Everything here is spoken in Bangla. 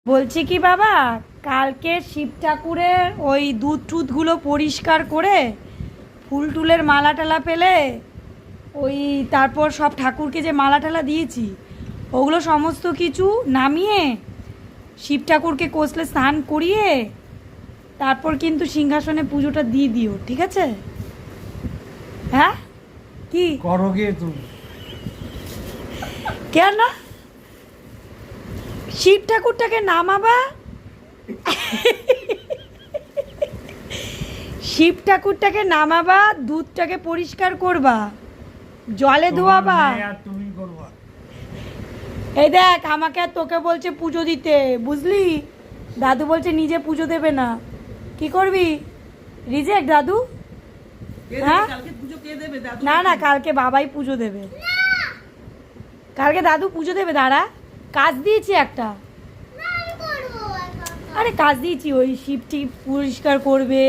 বলছি কি বাবা, কালকে শিব ঠাকুরের ওই দুধ টুধগুলো পরিষ্কার করে ফুল টুলের মালা টালা পেলে ওই তারপর সব ঠাকুরকে যে মালা টালা দিয়েছি ওগুলো সমস্ত কিছু নামিয়ে শিব ঠাকুরকে কষলে স্নান করিয়ে তারপর কিন্তু সিংহাসনে পুজোটা দিয়ে দিও, ঠিক আছে? হ্যাঁ কি করোগে তুমি? কেন শিব ঠাকুরটাকে নামাবা, শিব ঠাকুরটাকে নামাবা, দুধটাকে পরিষ্কার করবা, জলে ধোয়াবা। আর তুমি করবা? এই দেখ, আমাকে আর তোকে বলছে পুজো দিতে, বুঝলি? দাদু বলছে নিজে পুজো দেবে না, কি করবি? রিজেক্ট দাদু। হ্যাঁ না না, কালকে বাবাই পুজো দেবে, কালকে দাদু পুজো দেবে। দাঁড়া, কাজ দিয়েছি একটা, আরে কাজ দিয়েছি, ওই শিব টিপ পরিষ্কার করবে,